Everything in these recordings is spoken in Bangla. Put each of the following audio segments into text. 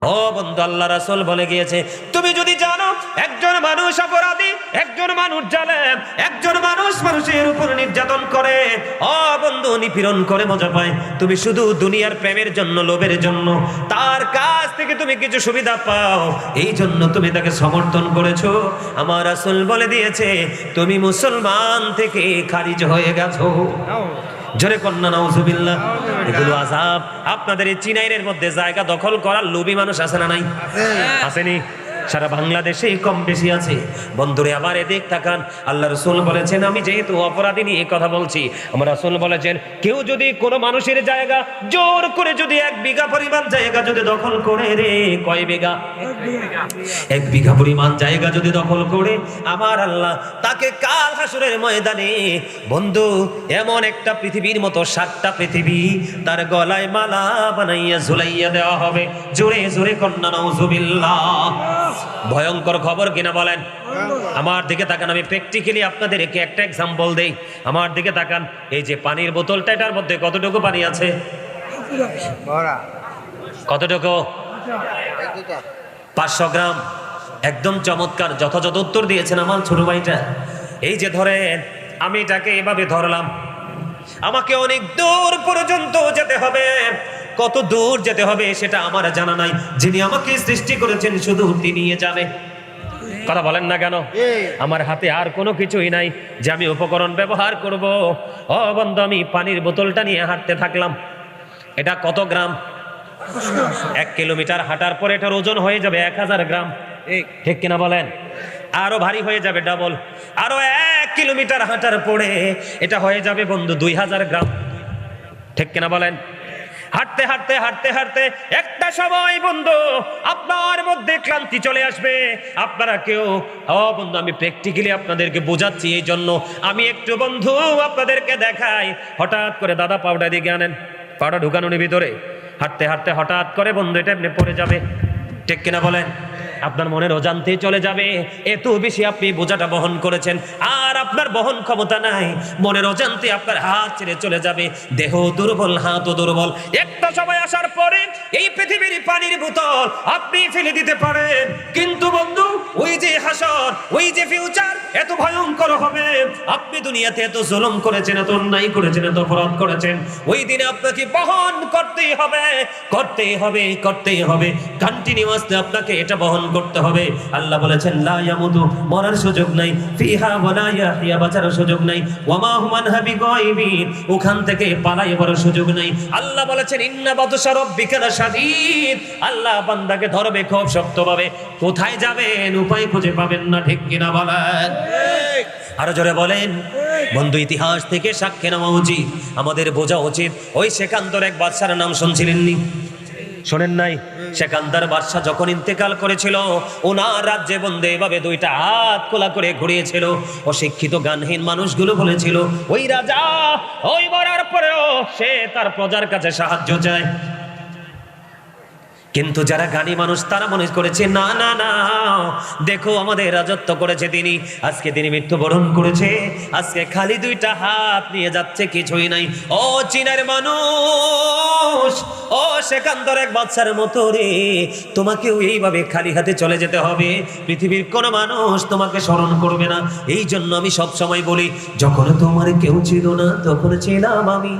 ও বন্ধু, আল্লাহ রাসূল বলে গিয়েছে, তুমি যদি জানো একজন মানুষ অপরাধী, একজন মানুষ জালেম, একজন মানুষ মানুষের উপর নির্যাতন করে, ও বন্ধু নিপীড়ন করে মজা পায়, তুমি শুধু দুনিয়ার প্রেমের জন্য, লোভের জন্য তার কাছ থেকে তুমি কিছু সুবিধা পাও, এই জন্য তুমি তাকে সমর্থন করেছো, আমার রাসূল বলে দিয়েছে তুমি মুসলমান থেকে খারিজ হয়ে গেছো। জোরে কন্যা নাউজুবিল্লাহ। এগুলো আযাব। আপনাদের এই চিনাইরের মধ্যে জায়গা দখল করার লোভী মানুষ আছে না নাই? আসেনি? সারা বাংলাদেশে কম বেশি আছে। বন্ধুরে আবার এদিক তাকান, আল্লাহ রাসূল বলেছেন, আমি যেহেতু অপরাধী নিয়ে কথা বলছি, আমার রাসূল বলেছেন কেউ যদি কোনো মানুষের জায়গা জোর করে যদি 1 বিঘা পরিমাণ জায়গা যদি দখল করে, রে কয় বিঘা? 1 বিঘা পরিমাণ জায়গা যদি দখল করে, আমার আল্লাহ তাকে কাল হাসরের ময়দানে, বন্ধু এমন একটা পৃথিবীর মতো 7টা পৃথিবী তার গলায় মালা বানাইয়া ঝুলাইয়া দেওয়া হবে। জোরে জোরে কন্যা নাউজুবিল্লাহ। ভয়ঙ্কর খবর কিনা বলেন? আমার দিকে তাকান, আমি প্র্যাকটিক্যালি আপনাদেরকে একটা एग्जांपल দেই। আমার দিকে তাকান, এই যে পানির বোতলটা, এটার মধ্যে কতটুকু পানি আছে? কতটুকু? 500 গ্রাম। একদম চমৎকার, যথাযথ উত্তর দিয়েছেন আমার ছোট ভাইটা। এই যে ধরেন, আমি এটাকে এভাবে ধরলাম, আমাকে অনেক দূর পর্যন্ত যেতে হবে। কত দূর যেতে হবে সেটা আমার জানা নাই, যিনি আমাকে সৃষ্টি করেছেন শুধু তিনিই জানে। কথা বলেন না কেন? আমার হাতে আর কোনো কিছুই নাই যে আমি উপকরণ ব্যবহার করব। ও বন্ধু, আমি পানির বোতলটা নিয়ে হাঁটতে থাকলাম। এটা কত গ্রাম? 1 কিলোমিটার হাঁটার পরে এটার ওজন হয়ে যাবে 1000 গ্রাম। ঠিক কিনা বলেন? আরো ভারী হয়ে যাবে, ডাবল। আরো 1 কিলোমিটার হাঁটার পরে এটা হয়ে যাবে বন্ধু 2000 গ্রাম। ঠিক কিনা বলেন? হাঁটতে হাঁটতে হাঁটতে হাঁটতে একটা সময় বন্ধু আপনার মধ্যে ক্লান্তি চলে আসবে। আপনারা কেউ, ও বন্ধু আমি প্র্যাকটিক্যালি আপনাদেরকে বোঝাচ্ছি, এই জন্য আমি একটু বন্ধু আপনাদেরকে দেখাই। হঠাৎ করে দাদা পাউডা দিকে আনেন, পাউডা ঢুকানোর ভিতরে হাঁটতে হাঁটতে হঠাৎ করে বন্ধু এটা এমনি পড়ে যাবে। ঠিক কিনা বলেন? আপনার মনের অজান্তে চলে যাবে, এত বেশি আপনি বোঝাটা বহন করেছেন, আর আপনার বহন ক্ষমতা নাই। মনের অজান্তে আপনার হাত ছেড়ে চলে যাবে, দেহ দুর্বল, হাতও দুর্বল। একটা সময় আসার পরে এই পৃথিবীর পানির বোতল আপনি ফেলে দিতে পারেন, কিন্তু বন্ধু ওই যে হাসর, ওই যে ফিউচার এত ভয়ঙ্কর হবে। আপনি দুনিয়াতে এত জুলুম করেছেন, এত অন্যায় করেছেন, এত অপরাধ করেছেন, ওই দিনে আপনাকে বহন করতেই হবে, করতেই হবে, করতেই হবে। কন্টিনিউয়াসলি আপনাকে এটা বহন করতে হবে। আল্লাহ বলেছেন লা ইয়ামুতু, মরার সুযোগ নাই, ফিহা ওয়ালা ইয়াহইয়া, বাঁচার সুযোগ নাই, ওয়ামা হুম আনহা বিগাইবিন, ওখান থেকে পালাইবার সুযোগ নাই। আল্লাহ বলেছেন ইন্না বাতশা রাব্বিকা লাশাদীদ, আল্লাহ বান্দাকে ধরবে খুব শক্তভাবে। কোথায় যাবেন উপায় খুঁজে পাবেন না। ঠিক কিনা বলেন? আরো জোরে বলেন। বন্ধু ইতিহাস থেকে সাক্ষী নেওয়া উচিত, আমাদের বোঝা উচিত। ওই সেকান্দর এক বাদশার নাম শুনছিলেননি? শোনেন নাই? সেকান্দার বাদশা যখন ইন্তেকাল করেছিল, ওনার রাজ্যে বন্ধু এভাবে 2টা হাত খোলা করে ঘুরিয়েছিল। অশিক্ষিত গানহীন মানুষগুলো বলেছিল ওই রাজা ওই মরার পরেও সে তার প্রজার কাছে সাহায্য চায়। কিন্তু যারা জ্ঞানী মানুষ তারা মনে করেছে না না না, দেখো আমাদের রাজত্ব করেছে তিনি, আজকে তিনি মৃত্যুবরণ করেছে, আজকে খালি 2টা হাত নিয়ে যাচ্ছে, কিছুই নাই। ও চীনের মানুষ, ও সেকান্দর এক বাদশার মতো রে, তোমাকেও এইভাবে খালি হাতে চলে যেতে হবে। পৃথিবীর কোনো মানুষ তোমাকে স্মরণ করবে না। এই জন্য আমি সব সময় বলি, যখন তোমার কেউ ছিল না তখন ছিলাম আমি,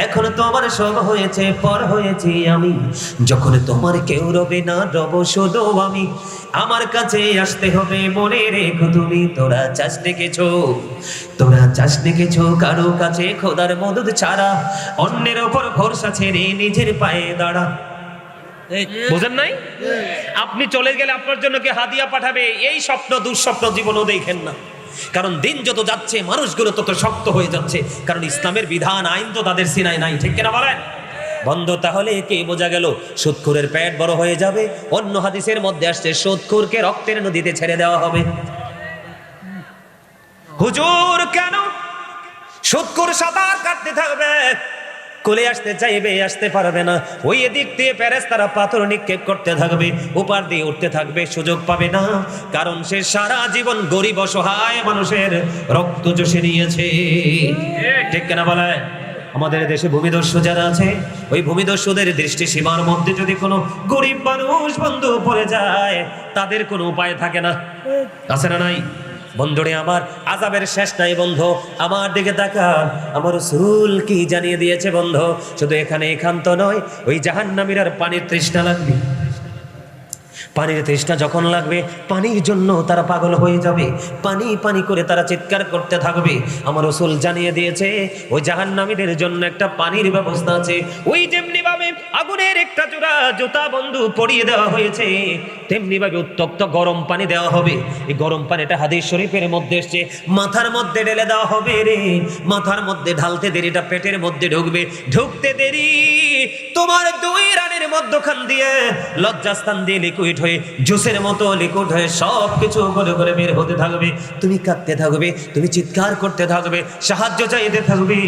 এখন তোমার সব হয়েছে, পর হয়েছি আমি। যখন তোমার কেউ রবে না, রব শুধু আমি। আমার কাছে আসতে হবে, মনে রেখো তুমি। তোরা চাষ ডেকেছো, তোরা চাষ ডেকেছো কারো কাছে খোদার মদদ ছাড়া, অন্যের ওপর ভরসা ছেড়ে নিজের পায়ে দাঁড়া। বুঝেন নাই? আপনি চলে গেলে আপনার জন্য কে হাদিয়া পাঠাবে, এই স্বপ্ন দুঃস্বপ্ন জীবনও দেখেন না। কারণ দিন যত যাচ্ছে মানুষগুলো তত শক্ত হয়ে যাচ্ছে, কারণ ইসলামের বিধান আইন তো তাদের সিনায় নাই। ঠিক কিনা বলেন? বন্ধু তাহলে কে বোঝা গেল? সুদখোরের পেট বড় হয়ে যাবে। অন্য হাদিসের মধ্যে আসছে সুদখোরকে রক্তের নদীতে ছেড়ে দেওয়া হবে। হুজুর কেন? সুদখোর সাঁতার কাটতে থাকবে, কোলে আসতে চাইবে, আসতে পারবে না। ওই এদিক দিয়ে ফেরেশতারা পাথর নিক্ষেপ করতে থাকবে, ওপার দিয়ে উঠতে থাকবে, সুযোগ পাবে না। কারণ সে সারা জীবন গরিব অসহায় মানুষের রক্ত চষে নিয়েছে। ঠিক কিনা বলে? আমাদের দেশে ভূমিদস্যু যারা আছে, ওই ভূমিদস্যুদের দৃষ্টি সীমার মধ্যে যদি কোনো গরিব মানুষ বন্ধু পড়ে যায়, তাদের কোনো উপায় থাকে না, আছে না নাই? বন্ধুরে আমার, আযাবের শেষ নাই বন্ধু। আমার দিকে তাকান, আমার রাসূল কি জানিয়ে দিয়েছে বন্ধু। শুধু এখানে একান্ত নয়, ওই জাহান্নামীর পানির তৃষ্ণা লাগবে। পানির তৃষ্ণা যখন লাগবে, পানির জন্য তারা পাগল হয়ে যাবে, পানি পানি করে তারা চিৎকার করতে থাকবে। আমার রাসূল জানিয়ে দিয়েছে ওই জাহান্নামীদের জন্য একটা পানির ব্যবস্থা আছে। ওই যেমনি ভাবে আগুনের একটা জোড়া জুতা বন্ধু পরিয়ে দেওয়া হয়েছে, তেমনি ভাবে উত্তপ্ত গরম পানি দেওয়া হবে। এই গরম পানিটা হাদিস শরীফের মধ্যে এসেছে, মাথার মধ্যে ঢেলে দেওয়া হবে রে। মাথার মধ্যে ঢালতে দেরিটা পেটের মধ্যে ঢুকবে, ঢুকতে দেরি তোমার দুই রানের মধ্যখান দিয়ে লজ্জাস্থান দিয়ে লিকুইড হয়ে, জুসের মতো লিকুইড হয়ে সব কিছু গলে গলে বের হতে থাকবে। তুমি কাঁদতে থাকবে, তুমি চিৎকার করতে থাকবে, সাহায্য চাইতে থাকবে,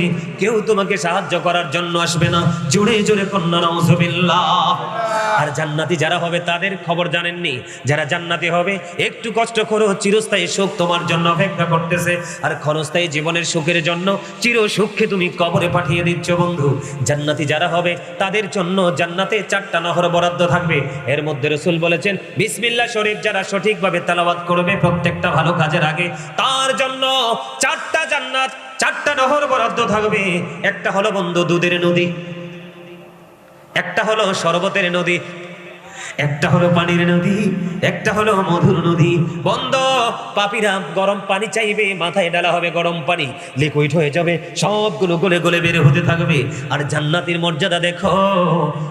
কেউ তোমাকে সাহায্য করার জন্য আসবে না। জোরে জোরে কন্যা নাউজুবিল্লাহ। আর জান্নাতি যারা হবে তাদের খবর জানেননি? যারা জান্নাতি হবে, একটু কষ্ট করো, চিরস্থায়ী সুখ তোমার জন্য অপেক্ষা করতেছে। আর ক্ষণস্থায়ী জীবনের সুখের জন্য চির সুখকে তুমি কবরে পাঠিয়ে দিচ্ছ বন্ধু। জান্নাতি যারা হবে তাদের জন্য জান্নাতে 4টা নহর বরাদ্দ থাকবে। এর মধ্যে রাসূল বলেছেন, বিসমিল্লাহ শরীফ যারা সঠিকভাবে তেলাওয়াত করবে প্রত্যেকটা ভালো কাজের আগে, তার জন্য 4টা জান্নাত, 4টা নহর বরাদ্দ থাকবে। একটা হলো বন্ধু দুধের নদী, একটা হলো শরবতের নদী, একটা হলো পানির নদী, একটা হলো মধুর নদী। বন্ধ পাপীরা গরম পানি চাইবে, মাথায় ডালা হবে গরম পানি, লিকুইড হয়ে যাবে, সবগুলো গলে গলে বের হতে থাকবে। আর জান্নাতের মর্যাদা দেখো,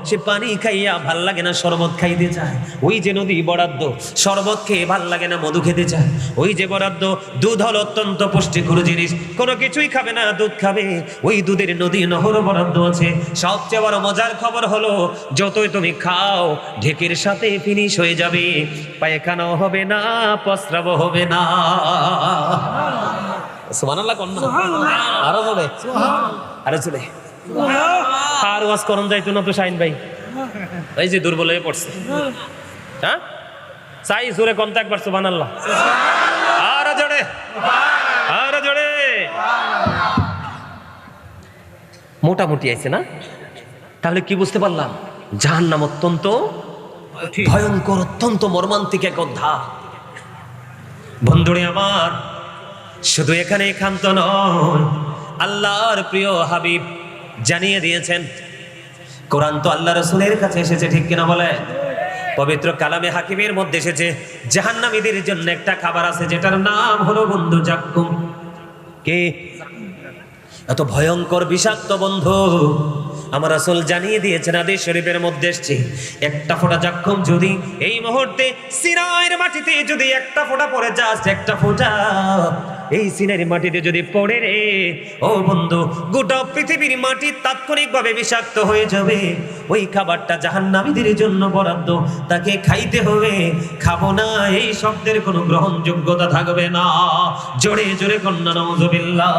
সে পানি খাইয়া ভাল লাগে না, শরবত খাইতে চায়। ওই যে নদী বরাদ্দ, শরবত খেয়ে ভাল লাগে না, মধু খেতে চায়। ওই যে বরাদ্দ, দুধ হলো অত্যন্ত পুষ্টিকর জিনিস, কোনো কিছুই খাবে না, দুধ খাবে। ওই দুধের নদী নহর বরাদ্দ আছে। সবচেয়ে বড় মজার খবর হলো, যতই তুমি খাও ঢেকের সাথে ফিনিশ হয়ে যাবে, পায়খানাও হবে না, প্রস্রাব হবে না। সুবহানাল্লাহ কোন না, আরো বলে আরো চলে আর ওয়াজ করন যাইতো না তো শাহিন ভাই, এই যে দুর্বল হয়ে পড়ছে। হ্যাঁ চাই জোরে কম একবার সুবহানাল্লাহ, আরো জোরে, আরো জোরে। মোটামুটি আছে না? তাহলে কি বুঝতে পারলাম? জাহান্নাম অত্যন্ত ভয়ঙ্কর, অত্যন্ত মর্মান্তিক এক অধ্যায়। বন্ধুরে আমার, শুধু এখানে একান্ত নয়, আল্লাহর প্রিয় হাবিব জানিয়ে দিয়েছেন। কোরআন তো আল্লাহ রাসূলের কাছে এসেছে, ঠিক কিনা বলে? পবিত্র কালামে হাকিমের মধ্যে এসেছে, জাহান্নামীদের জন্য একটা খাবার আছে যেটার নাম হলো বন্ধু জাক্কুম। কে? এত ভয়ঙ্কর বিষাক্ত বন্ধু আমার রাসূল জানিয়ে দিয়েছেন, হাদিস শরীফের মধ্যে এসেছে, একটা ফোঁটা জাক্কুম যদি এই মুহূর্তে সিনাইয়ের মাটিতে যদি একটা ফোঁটা পড়ে, জাস্ট একটা ফোঁটা এই সিনাইয়ের মাটিতে যদি পড়ে রে, ও বন্ধু, গোটা পৃথিবীর মাটি তাৎক্ষণিকভাবে বিষাক্ত হয়ে যাবে। ওই খাবারটা জাহান্নামীদের জন্য বরাদ্দ, তাকে খাইতে হবে। খাবো না এই শব্দের কোনো গ্রহণযোগ্যতা থাকবে না। জোরে জোরে কন্যা নাউজুবিল্লাহ।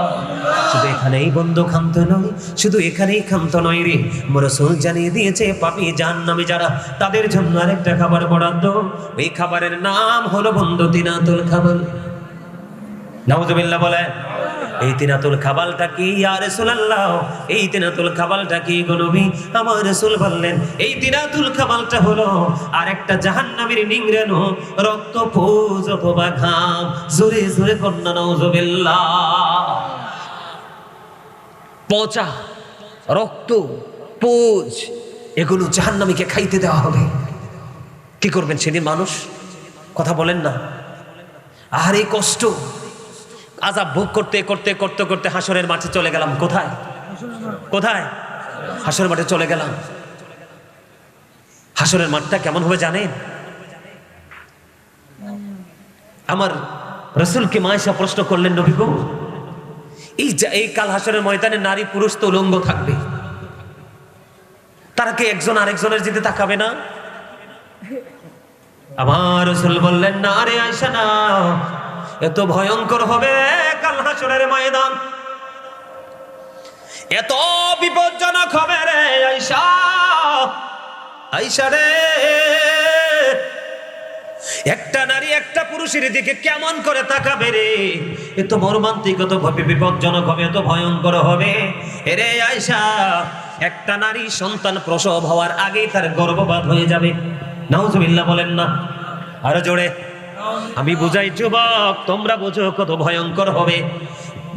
শুধু এখানেই বন্ধু ক্ষান্ত নয়, শুধু এখানেই ক্ষান্ত নয় রে, রাসূল জানিয়ে দিয়েছে পাপী জাহান্নামী যারা, তাদের জন্য আরেকটা খাবার বরাদ্দ। ওই খাবারের নাম হলো বন্ধু তিনাতুল খাবার। নাউজুবিল্লাহ বলে। এই তিনাতুল খাবালটা কি ইয়া রাসূলুল্লাহ? এই তিনাতুল খাবালটা কি গো নবী? আমার রাসূল বললেন, এই তিনাতুল খাবালটা হলো আরেকটা জাহান্নামীর নিংড়ানো রক্ত, পুজ অথবা ঘাম। জোরে জোরে কন্যা নাউজুবিল্লাহ। পচা রক্ত, পুজ, এগুলো জাহান্নামীকে খাইতে দেওয়া হবে। কি করবেন সেদিন মানুষ? কথা বলেন না। আর এই কষ্ট আযাব ভোগ করতে করতে করতে করতে হাসরের মাঠে চলে গেলাম। কোথায়? কোথায়? হাসরের মাঠে চলে গেলাম। হাসরের মাঠটা কেমন হবে জানেন? আমার রাসূলকে মা আয়েশা প্রশ্ন করলেন, নবী গো, এই কাল হাসরের ময়দানে নারী পুরুষ তো উলঙ্গ থাকবে, তারা কি একজন আরেকজনের দিকে তাকাবে না? আমার রাসূল বললেন, না রে আয়েশা না, এত ভয়ঙ্কর হবে কাল হাসরের ময়দান, এত বিপজ্জনক হবে রে আয়েশা, আয়েশা রে, একটা নারী একটা পুরুষের দিকে কেমন করে তাকাবে রে, এ তো মর্মান্তিক, এত বিপজ্জনক হবে, এত ভয়ঙ্কর হবে। এরে আয়েশা, একটা নারী সন্তান প্রসব হওয়ার আগেই তার গর্ভপাত হয়ে যাবে। নাউজুবিল্লাহ বলেন না, আরো জোরে। আমি বুঝাই যুবক, তোমরা বুঝো কত ভয়ঙ্কর হবে।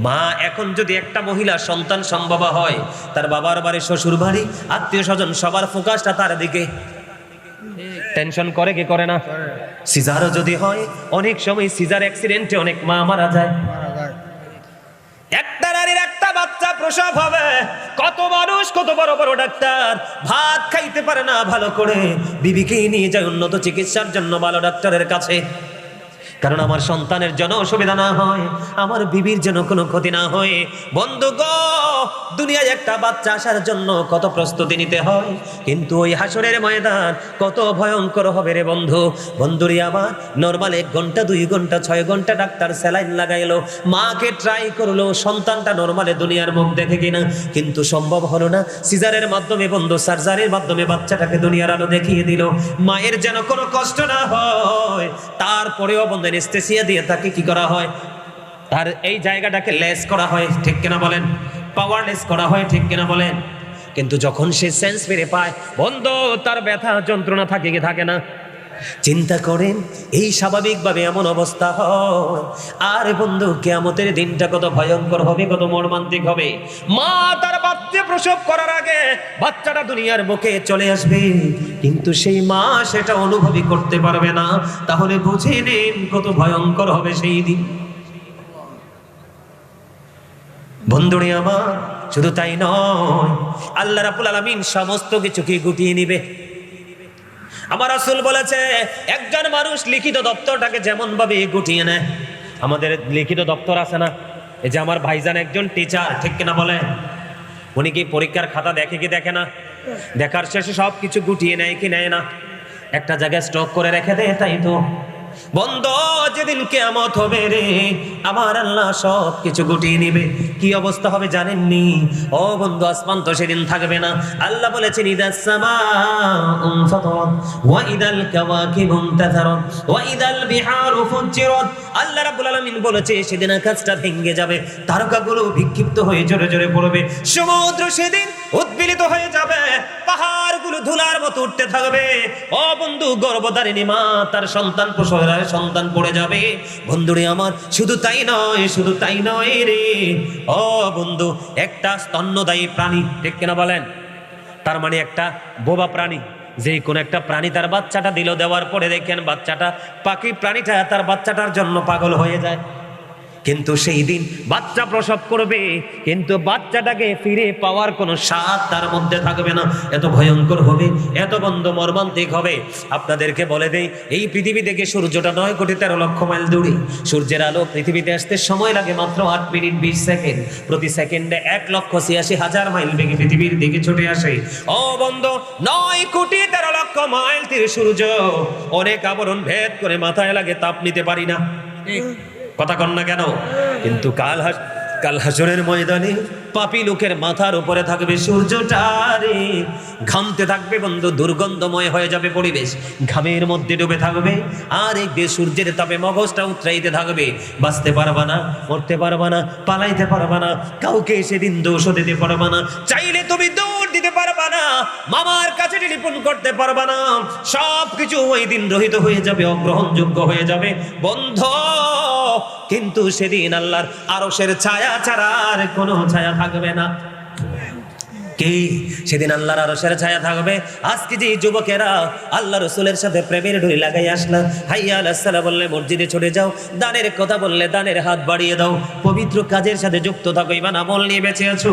মা এখন যদি একটা মহিলা সন্তান সম্ভব হয়, তার বাবার বাড়ি, শ্বশুর বাড়ি, আত্মীয় স্বজন সবার ফোকাসটা তার দিকে। টেনশন করে কি করে না? সিজারও যদি হয়, অনেক সময় সিজার অ্যাক্সিডেন্টে অনেক মা মারা যায়। একটা নারীর একটা বাচ্চা প্রসব হবে, কত মানুষ, কত বড় বড় ডাক্তার ভাত খাইতে পারে না ভালো করে, বিবিকেই নিয়ে যায় উন্নত চিকিৎসার জন্য ভালো ডাক্তারের কাছে, কারণ আমার সন্তানের যেন অসুবিধা না হয়, আমার বিবির যেন কোনো ক্ষতি না হয়। বন্ধু গো, দুনিয়ায় একটা বাচ্চা আসার জন্য কত প্রস্তুতি নিতে হয়, কিন্তু ওই হাসরের ময়দান কত ভয়ঙ্কর হবে রে বন্ধু। বন্ধুরি আমার, নর্মাল 1 ঘন্টা 2 ঘন্টা 6 ঘন্টা ডাক্তার স্যালাইন লাগাইলো, মাকে ট্রাই করলো সন্তানটা নর্মালে দুনিয়ার মুখ দেখে কিনা, কিন্তু সম্ভব হলো না। সিজারের মাধ্যমে বন্ধু, সার্জারির মাধ্যমে বাচ্চাটাকে দুনিয়ার আলো দেখিয়ে দিল। মায়ের যেন কোনো কষ্ট না হয়, তারপরেও বন্ধু অ্যানেস্থেসিয়া দিয়ে তাকে কি করা হয়, তার এই জায়গাটাকে লেস করা হয়, ঠিক কিনা বলেন? পাওয়ারলেস করা হয়, ঠিক কিনা বলেন? কিন্তু যখন সে সেন্স ফিরে পায় বন্ধু, তার ব্যথা যন্ত্রণা থাকে কি থাকে না? চিন্তা করেন, এই স্বাভাবিকভাবে এমন অবস্থা হয়। আর বন্ধু, কিয়ামতের দিনটা কত ভয়ঙ্কর হবে, কত মর্মান্তিক হবে। মা তার বাচ্চা প্রসব করার আগে বাচ্চাটা দুনিয়ার মুখে চলে আসবে, কিন্তু সেই মা সেটা অনুভবই করতে পারবে না। তাহলে বুঝে নিন কত ভয়ঙ্কর হবে সেই দিন। বন্ধুরে আমার, শুধু তাই নয়, আল্লাহ রাব্বুল আলামিন সমস্ত কিছুকে গুটিয়ে নিবে। আমার রাসূল বলেছে, একজন মানুষ লিখিত দপ্তরটাকে যেমন ভাবে গুটিয়ে নেয়, আমাদের লিখিত দপ্তর আছে না, এই যে আমার ভাইজান একজন টিচার, ঠিক কিনা বলে? উনি কি পরীক্ষার খাতা দেখে কি দেখে না? দেখার শেষে সব কিছু গুটিয়ে নেয় কি নেয় না? একটা জায়গায় স্টক করে রেখে দেয়, তাই তো? বন্ধ, যেদিন কিয়ামত হবে রে, আমার আল্লাহ সব কিছু গুটিয়ে নিবে। কি অবস্থা হবে জানেননি? ও বন্ধু, আসমান তো সেদিন থাকবে না। আল্লাহ বলেছেন, ইদাস সামাউ ফাতারাত ওয়া ইদাল কাওয়াকিবু ইনতাসারাত ওয়া ইদাল বিহারু ফুজ্জিরাত। আল্লাহ রাব্বুল আলামিন বলেছে, সেদিন আকাশটা ভেঙে যাবে, তারকাগুলো বিক্ষিপ্ত হয়ে জোরে জোরে পড়বে, সমুদ্র সেদিন উদ্বেলিত হয়ে যাবে, পাহাড়গুলো ধুলার মতো উঠতে থাকবে। ও বন্ধু, গর্ভধারিণী মা তার সন্তান প্রসবের সন্তান পড়ে যাবে। বন্ধুরে আমার, শুধু তাই নয়, শুধু তাই নয় রে। ও বন্ধু, একটা স্তন্যদায়ী প্রাণী, ঠিক কিনা বলেন? তার মানে একটা বোবা প্রাণী, যে কোন একটা প্রাণী তার বাচ্চাটা দিল, দেওয়ার পরে দেখেন বাচ্চাটা, পাখি প্রাণীটা তার বাচ্চাটার জন্য পাগল হয়ে যায়। কিন্তু সেই দিন বাচ্চা প্রসব করবে, কিন্তু বাচ্চাটাকে ফিরে পাওয়ার কোনো স্বাদ তার মধ্যে থাকবে না। এত ভয়ঙ্কর হবে, এত বন্ধ মর্মান্তিক হবে। আপনাদেরকে বলে দেই, এই পৃথিবী থেকে সূর্যটা 9,13,00,000 মাইল দূরে। সূর্যের আলো পৃথিবীতে আসতে সময় লাগে মাত্র 8 মিনিট 20 সেকেন্ড। প্রতি সেকেন্ডে 1,86,000 মাইল বেগে পৃথিবীর দিকে ছুটে আসে। ও বন্ধু, 9,13,00,000 মাইল তীরে সূর্য অনেক আবরণ ভেদ করে মাথায় লাগে, তাপ নিতে পারি না। কথা কন না কেন? কিন্তু কাল হাসরের ময়দানে পাপী লোকের মাথার উপরে থাকবে সূর্যটা রে, ঘামতে থাকবে বন্ধু, দুর্গন্ধময় হয়ে যাবে পরিবেশ, ঘামের মধ্যে ডুবে থাকবে। আর এই সূর্যের তাপে মগজটা উতরাইতে থাকবে, বাঁচতে পারবা না, মরতে পারবা না, পালাইতে পারবা না, কাউকে সেদিন দোষও দিতে পারবা না, চাইলে তুমি দৌড় দিতে পারবা না, মামার কাছে টেলিফোন করতে পারবা না, সব কিছু ওই দিন রহিত হয়ে যাবে, অগ্রহণযোগ্য হয়ে যাবে বন্ধ। কিন্তু সেদিন আল্লাহর আরশের ছায়া ছাড়া আর কোনো ছায়া থাকবে না। কি সেদিন আল্লাহর আরশের ছায়া থাকবে? আজকে যে যুবকেরা আল্লাহ রাসূলের সাথে প্রেমের ডুরি লাগাই আসলা, হাইয়া আলাস সালাহ বললে মসজিদে ছুটে যাও, দানের কথা বললে দানের হাত বাড়িয়ে দাও, পবিত্র কাজের সাথে যুক্ত থাকো, ইমান আমল নিয়ে বেঁচে আছো,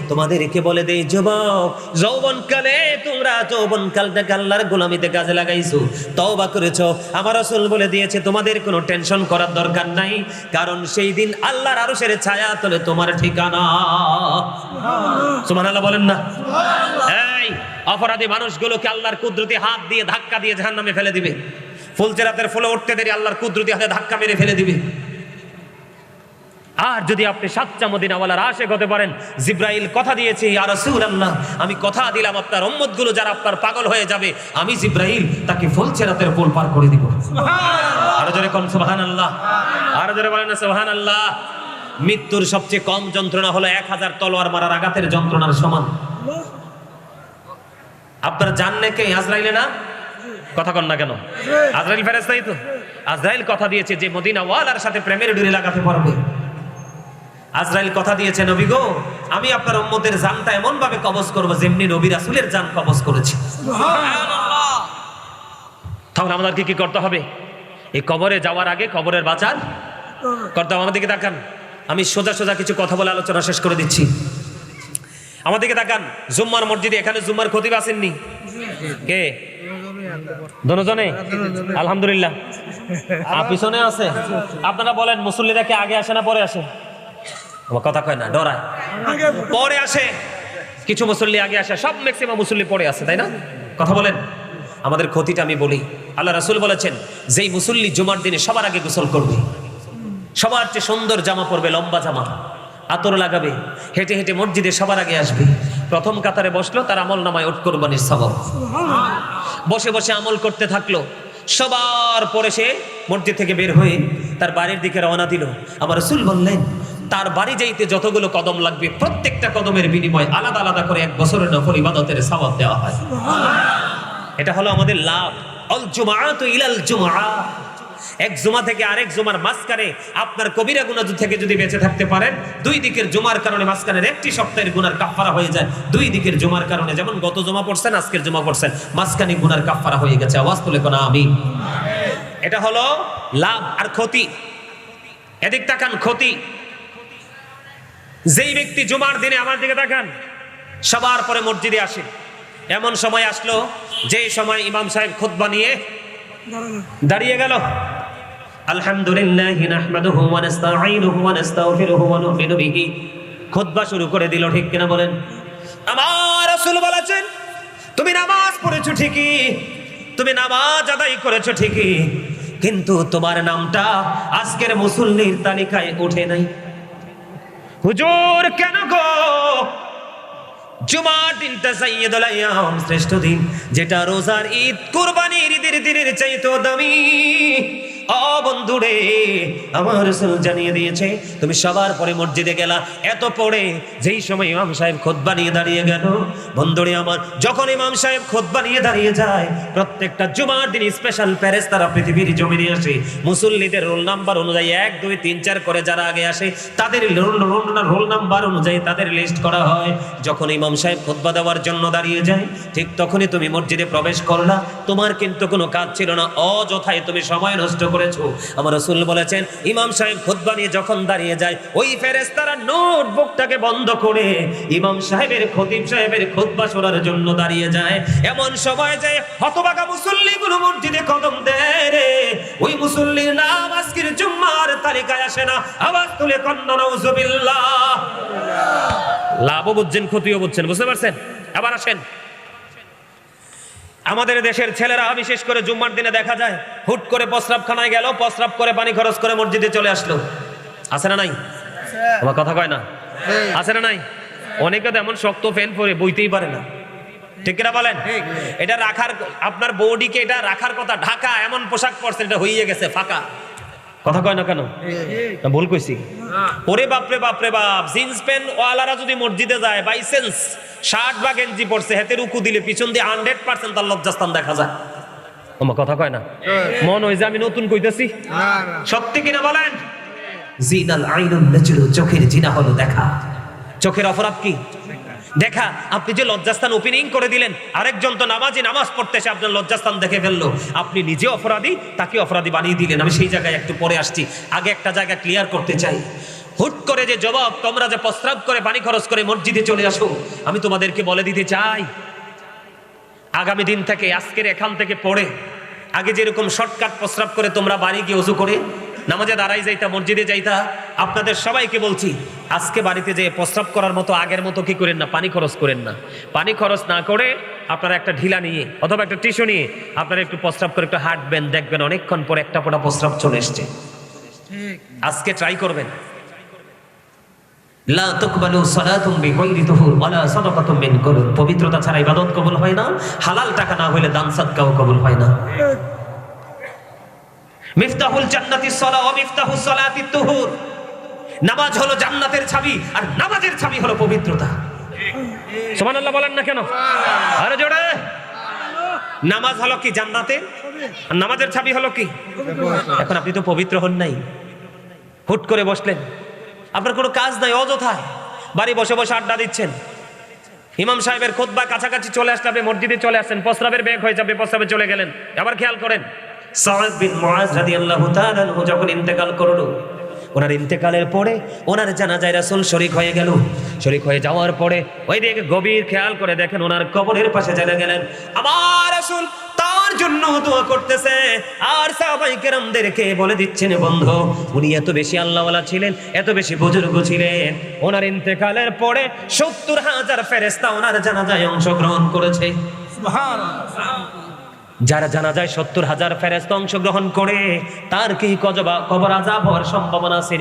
তোমাদেরকে বলে দেই যুবক, যৌবনকালে তোমরা যৌবনকালটাকে আল্লাহর গোলামিতে কাজে লাগাইছো, তওবা করেছো, আমার রাসূল বলে দিয়েছে তোমাদের কোনো টেনশন করার দরকার নাই, কারণ সেই দিন আল্লাহর আরশের ছায়া তলে তোমার ঠিকানা। সুবহানাল্লাহ বলেন না? এই অপরাধী মানুষগুলোকে আল্লাহর কুদরতি হাত দিয়ে ধাক্কা দিয়ে জাহান্নামে ফেলে দিবে। ফুলচেরাতের ফুলে উঠতে দেরি আল্লাহর কুদরতি হাতে ধাক্কা মেরে ফেলে দিবে। আর যদি আপনি সাচ্চা মদিনাওয়ালার আশিক হতে পারেন, জিব্রাইল কথা দিয়েছে, ইয়া রাসূলুল্লাহ, আমি কথা দিলাম আপনার উম্মতগুলো যারা আপনার পাগল হয়ে যাবে, আমি জিব্রাইল তাকে ফুলছেরাতের পুল পার করে দিব। সুবহানাল্লাহ। আরো জোরে কোন সুবহানাল্লাহ, আরো জোরে বলেন না সুবহানাল্লাহ। মৃত্যুর সবচেয়ে কম যন্ত্রণা হলো 1000 তলোয়ার মারার আঘাতের যন্ত্রণার সমান। আপনারা জানেন কে? আজরাইল না? কথা কন না কেন? আজরাইল ফেরেশতাই তো। আজরাইল কথা দিয়েছে যে মদিনাওয়ালার সাথে প্রেমের ডুরি লাগাতে পারবে। আজরাইল কথা দিয়েছে, নবী গো, আমি আপনার উম্মতের জানটা এমন ভাবে কবজ করব যেমনি নবী রাসূলের জান কবজ করেছি। সুবহানাল্লাহ। তাহলে আমাদেরকে কি করতে হবে? এই কবরে যাওয়ার আগে কবরের বাঁচার করতে হবে। আমাদেরকে তাকান, আমি সোজা সোজা কিছু কথা বলে আলোচনা শেষ করে দিচ্ছি। আমাদেরকে তাকান, জুম্মার মসজিদে এখানে জুম্মার খতিব আসেননি কে? দুজনে আলহামদুলিল্লাহ। পিছনে আছে। আপনারা বলেন মুসল্লিরা কি আগে আসে না পরে আসে? আমার কথা কয় না, ডরায়। পরে আসে। কিছু মুসল্লি আগে আসে, সব ম্যাক্সিমাম মুসল্লি পরে আসে, তাই না? কথা বলেন। আমাদের ক্ষতিটা আমি বলি, আল্লাহ রাসূল বলেছেন যেই মুসল্লি জুমার দিনে সবার আগে গোসল করবে, সবার চেয়ে সুন্দর জামা পরবে, লম্বা জামা, আতর লাগাবে, হেঁটে হেঁটে মসজিদে সবার আগে আসবে, প্রথম কাতারে বসলো, তার আমল নামায় উট কোরবানির সওয়াব। বসে বসে আমল করতে থাকলো, সবার পরে সে মসজিদ থেকে বের হয়ে তার বাড়ির দিকে রওনা দিল। আমার রাসূল বললেন তার বাড়ি যাইতে যতগুলো কদম লাগবে প্রত্যেকটা কদমের বিনিময়ে আলাদা আলাদা করে 1 বছরের নফল ইবাদতের সওয়াব দেওয়া হয়। এটা হলো আমাদের লাভ। আল জুমআতু ইলাল জুমআ, এক জুমা থেকে আরেক জুমার মাঝখানে আপনার কবিরা গুনাহ থেকে যদি বেঁচে থাকতে পারেন, দুই দিকের জুমার কারণে মাঝখানের একটি সপ্তাহের গুনার কাফারা হয়ে যায়। দুই দিকের জুমার কারণে, যেমন গত জুমা পড়ছেন, আজকের জুমা পড়ছেন, মাঝখানে গুনার কাফারা হয়ে গেছে। আওয়াজ তুলে কোন আমিন। এটা হলো লাভ। আর ক্ষতি, এদিক তাকান, ক্ষতি। যেই ব্যক্তি জুমার দিনে, আমার দিকে তাকান, সবার পরে মসজিদে আসে, এমন সময় আসলো যেই সময় ইমাম সাহেব খুতবা নিয়ে দাঁড়িয়ে গেল। আলহামদুলিল্লাহি নাহমাদুহু ওয়া নাস্তাঈনুহু ওয়া নাস্তাগফিরুহু ওয়া নু'মিনু বিহি, খুতবা শুরু করে দিল। ঠিক কিনা বলেন? আমার রাসূল বলেছেন তুমি নামাজ পড়েছো ঠিকই, তুমি নামাজ আদায় করেছো ঠিকই, কিন্তু তোমার নামটা আজকের মুসল্লির তালিকায় ওঠে নাই। হুজুর কেন গো? জুমার দিনটা সাইয়্যিদুল আইয়াম, শ্রেষ্ঠ দিন, যেটা রোজার ঈদ, কুরবানির ঈদের দিনের চাইতেও দামি। ও বন্ধুরে, আমার রাসূল জানিয়ে দিয়েছে তুমি সবার পরে মসজিদে গেলা, এত পড়ে যেই সময় ইমাম সাহেব খুতবা নিয়ে দাঁড়িয়ে গেল। বন্ধুরে আমার, যখন ইমাম সাহেব খুতবা নিয়ে দাঁড়িয়ে যায়, প্রত্যেকটা জুমার দিন স্পেশাল ফেরেশতারা পৃথিবীর জমিনে আসে, মুসল্লিদের রোল নাম্বার অনুযায়ী 1 2 3 4 করে যারা আগে আসে তাদের রোল নাম্বার অনুযায়ী তাদের লিস্ট করা হয়। যখন ইমাম সাহেব খুতবা দেওয়ার জন্য দাঁড়িয়ে যায়, ঠিক তখনই তুমি মসজিদে প্রবেশ করলা। তোমার কিন্তু কোনো কাজ ছিল না, অযথায় তুমি সময় নষ্ট করেছো। আমার রাসূল বলেছেন ইমাম সাহেব খুতবা নিয়ে যখন দাঁড়িয়ে যায়, ওই ফেরেশতারা নোটবুকটাকে বন্ধ করে ইমাম সাহেবের, খতিব সাহেবের খুতবা শোনার জন্য দাঁড়িয়ে যায়। এমন সময় যে হতভাগা মুসল্লিগুলো মসজিদে কদম দেয় রে, ওই মুসল্লির নাম আজকের জুম্মার তালিকায় আসে না। আওয়াজ তুলে কন্না নাউজুবিল্লাহ। লাভও বুঝছেন, ক্ষতিও বুঝছেন, বুঝতে পারছেন? আবার আসেন, আমাদের দেশের ছেলেরা বিশেষ করে জুম্মার দিনে দেখা যায় হুট করে প্রস্রাবখানায় গেল, প্রস্রাব করে পানি খরচ করে মসজিদে চলে আসলো। আছে না নাই? আমার কথা কয় না? আছে না নাই? অনেকে তো এমন শক্ত ফ্যান পরে বইতেই পারে না। ঠিক কিনা বলেন? এটা রাখার, আপনার বডিকে এটা রাখার কথা, ঢাকা এমন পোশাক পরছেন, এটা হইয়ে গেছে ফাঁকা। কথা কয় না কেন? ভুল কইছি? ওরে বাপরে বাপরে বাপ, জিন্স প্যান্ট ওয়ালারা যদি মসজিদে যায়, বাই সেন্স শার্ট বা গেঞ্জি পরছে, হাতে রুকু দিলে পিছন দিয়ে 100% তার লজ্জাস্থান দেখা যায়। আমার কথা কয় না? মন হয় যে আমি নতুন কইতেছি, সত্যি কিনা বলেন? জিনাল আইনুন নাজরু, চোখের জিনা হলো দেখা। চোখের অপরাধ কি? দেখা। আপনি যে লজ্জাস্থান ওপেনিং করে দিলেন, আরেকজন তো নামাজি নামাজ পড়তেছে, আপনার লজ্জাস্থান দেখে ফেললো, আপনি নিজে অপরাধী, তাকে অপরাধী বানিয়ে দিলেন। আমি সেই জায়গায় একটু পরে আসছি, আগে একটা জায়গা ক্লিয়ার করতে চাই। হুট করে যে জবাব, তোমরা যে প্রস্রাব করে পানি খরচ করে মসজিদে চলে আসো, আমি তোমাদেরকে বলে দিতে চাই, আগামী দিন থেকে, আজকের এখান থেকে পড়ে, আগে যেরকম শর্টকাট প্রস্রাব করে তোমরা বাড়ি গিয়ে ওযু করে নামাজে দাঁড়াই যাইতা, মসজিদে যাইতা, আপনাদের সবাইকে বলছি আজকে বাড়িতে যে প্রস্রাব করার মতো আগের মতো কি করেন না, পানি খরচ করেন না। পানি খরচ না করে আপনারা একটা ঢিলা নিয়ে অথবা একটা টিস্যু নিয়ে আপনারা একটু প্রস্রাব করে একটু হাঁটবেন, দেখবেন অনেকক্ষণ পরে একটা ফোঁটা প্রস্রাব চলে এসছে। আজকে ট্রাই করবেন, লা তুকবালু সালাতুম বিগাইরি তুহুর ওয়ালা সাদাকাতুম মিন কুরুর। পবিত্রতা ছাড়া ইবাদত কবুল হয় না, হালাল টাকা না হলে দান সাদকাও কবুল হয় না। মিফতাহুল জান্নাতিস সালাহ ওয়া মিফতাহুস সালাতিত তুহুর। নামাজ হলো জান্নাতের চাবি, আর নামাজের চাবি হলো পবিত্রতা। সুবহানাল্লাহ বলেন না কেন? আরে জোরে। নামাজ হলো কি জান্নাতের, আর নামাজের চাবি হলো কি? এখন আপনি তো পবিত্র হন নাই, হুট করে বসলেন, আপনার কোনো কাজ নাই, অযথায় বাড়ি বসে বসে আড্ডা দিচ্ছেন। ইমাম সাহেবের খুতবা কাছাকাছি চলে আসলে আপনি মসজিদে চলে আসছেন, প্রস্রাবের বেগ হয়ে যাবে, প্রস্রাবে চলে গেলেন। আবার খেয়াল করেন, সাঈদ বিন মুআজ রাদিয়াল্লাহু তাআলা আনহু যখন ইন্তেকাল করলো, ওনার ইন্তেকালের পরে ওনার জানাজায় রাসূল শরীক হয়ে গেল। শরীক হয়ে যাওয়ার পরে ওই দিকে গভীর খেয়াল করে দেখেন, ওনার কবরের পাশে চলে গেলেন, আমার রাসূল তার জন্য দোয়া করতেছে, আর সাহাবায়ে কেরামদেরকে বলে দিচ্ছেন, বন্ধু উনি এত বেশি আল্লাহওয়ালা ছিলেন, এত বেশি বুজুর্গ ছিলেন, ওনার ইন্তেকালের পরে ৭০,০০০ ফেরেশতা ওনার জানাজায় অংশগ্রহণ করেছে। সুবহানাল্লাহ। যারা জানাজায় ৭০,০০০ ফেরেশতা অংশগ্রহণ করে, তার কি কবর আযাব হওয়ার সম্ভাবনা আছে?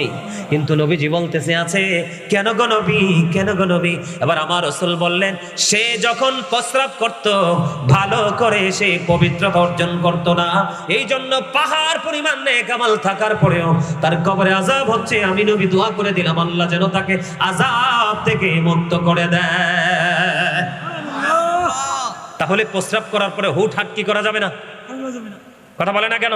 কিন্তু নবীজি বলতেছে আছে। কেন গো নবী, কেন গো নবী? এবার আমার রাসূল বললেন, সে যখন প্রস্রাব করত ভালো করে সে পবিত্রতা অর্জন করত না, এই জন্য পাহাড় পরিমাণ নেক আমল থাকার পরেও তার কবরে আযাব হচ্ছে। আমি নবী দোয়া করে দিলাম, আল্লাহ যেন তাকে আযাব থেকে মুক্ত করে দেয়। তাহলে প্রস্রাব করার পরে হুট হাট কি করা যাবে না? কথা বলে না কেন?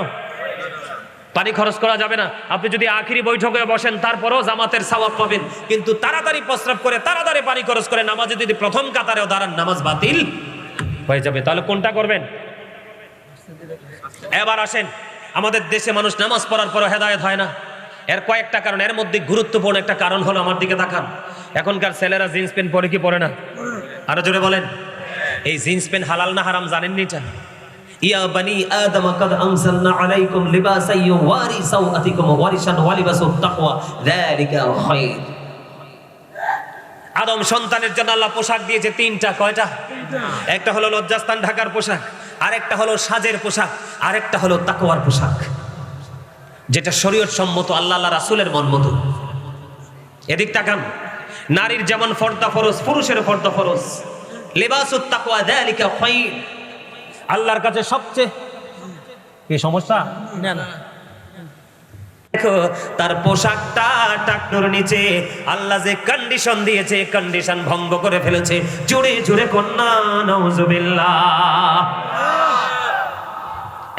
পানি খরচ করা যাবে না। আপনি যদি আখিরি বৈঠকে বসেন তারপরেও জামাতের সওয়াব পাবেন, কিন্তু তাড়াতাড়ি প্রস্রাব করে তাড়াতাড়ি পানি খরচ করে নামাজে যদি প্রথম কাতারেও দাঁড়ান, নামাজ বাতিল হয়ে যাবে। তাহলে কোনটা করবেন? এবার আসেন, আমাদের দেশে মানুষ নামাজ পড়ার পরও হেদায়েত হয় না। এর কয়েকটা কারণ, এর মধ্যে গুরুত্বপূর্ণ একটা কারণ হলো, আমার দিকে তাকান, এখনকার ছেলেরা জিন্স প্যান্ট পরে কি পরে না? আরো জোরে বলেন। এই জিন্স প্যান্ট হালাল না হারাম জানেন নি? ইয়া বানি আদম কাদ আনসালনা আলাইকুম লিবাসান ইউওয়ারি সাওআতিকুম ওয়ারিশান ওয়া লিবাসুত তাকওয়া যালিকা খায়র। আদম সন্তানের জন্য আল্লাহ পোশাক দিয়েছে তিনটা। কয়টা? একটা হলো লজ্জাস্থান ঢাকার পোশাক, আরেকটা হলো সাজের পোশাক, আরেকটা হলো তাকওয়ার পোশাক, যেটা শরীয়ত সম্মত, আল্লাহ রাসূলের মন মতো। এদিক তাকান, নারীর যেমন পর্দা ফরজ, পুরুষের পর্দা ফরজ। লিবাসুত তাকওয়া যালিকা খায়র, আল্লাহর কাছে সবচেয়ে কি সমস্যা না। দেখো তার পোশাকটা টাকনুর নিচে আল্লাহ যে কন্ডিশন দিয়েছে, কন্ডিশন ভঙ্গ করে ফেলেছে। জোরে জোরে কন্যা নাউজুবিল্লাহ।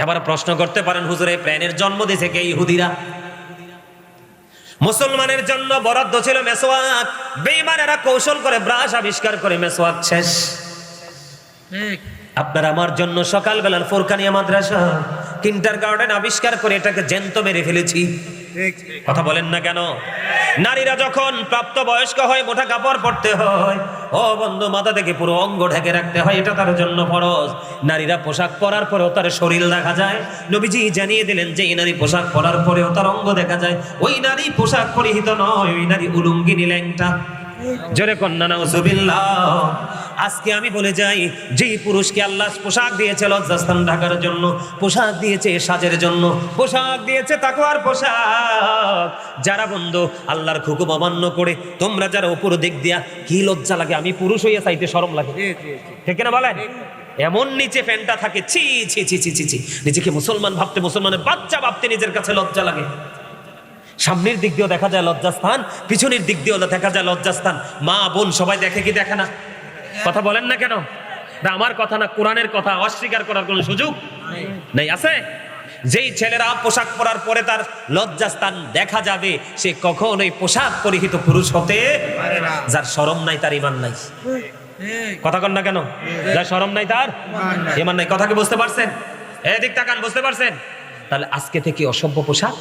এবার প্রশ্ন করতে পারেন, হুজুর এই প্রাণের জন্ম দিয়েছে কে? ইহুদিরা। মুসলমানের জন্য বরাদ্দ ছিল মেসওয়াক, বেঈমানেরা কৌশল করে ব্রাশ আবিষ্কার করে মেসওয়াক শেষ। আপনার আমার জন্য সকালবেলার ফোরকানিয়া মাদ্রাসা, কিন্ডারগার্টেন আবিষ্কার করে এটাকে জ্যান্ত মেরে ফেলেছি। কথা বলেন না কেন? নারীরা যখন প্রাপ্ত বয়স্ক হয় মোটা কাপড় পরতে হয়, ও বন্ধু মাথা থেকে পুরো অঙ্গ ঢেকে রাখতে হয়, এটা তার জন্য ফরজ। নারীরা পোশাক পরার পরেও তার শরীর দেখা যায়। নবীজি জানিয়ে দিলেন যে এই নারী পোশাক পরার পরেও তার অঙ্গ দেখা যায়, ওই নারী পোশাক পরিহিত নয়, ওই নারী উলুঙ্গিনী ল্যাংটা। জোরে কন্যা নাউজুবিল্লাহ। আজকে আমি বলে যাই, যেই পুরুষকে আল্লাহ পোশাক দিয়েছে লজ্জাস্থান ঢাকার জন্য, পোশাক দিয়েছে সাজের জন্য, পোশাক দিয়েছে তাকওয়ার পোশাক, যারা বন্ধু আল্লাহর হুকুম অমান্য করে, তোমরা যারা উপর দিক দিয়া, কি লজ্জা লাগে, আমি পুরুষ হইয়া চাইতে শরম লাগে, ঠিক না বলেন? এমন নিচে প্যান্টটা থাকে, ছি ছি ছি ছি ছি, নিজেকে মুসলমান ভাবতে, মুসলমানের বাচ্চা ভাবতে নিজের কাছে লজ্জা লাগে। সামনের দিক দিয়েও দেখা যায় লজ্জাস্থান, পিছনের দিক দিয়েও দেখা যায় লজ্জাস্থান। মা বোন সবাই দেখে কি দেখে না? কথা বলেন না কেন? আমার কথা না, কোরআনের কথা, অস্বীকার করার কোনো সুযোগ নেই। আছে যেই ছেলেরা পোশাক পরার পরে তার লজ্জাস্থান দেখা যাবে, সে কখনোই পোশাক পরিহিত পুরুষ হতে পারে না। যার শরম নাই তার ঈমান নাই। কথা কন না কেন? যার শরম নাই তার ঈমান নাই। কথা কি বুঝতে পারছেন? এদিক তাকান, বুঝতে পারছেন? তাহলে আজকে থেকে অসভ্য পোশাক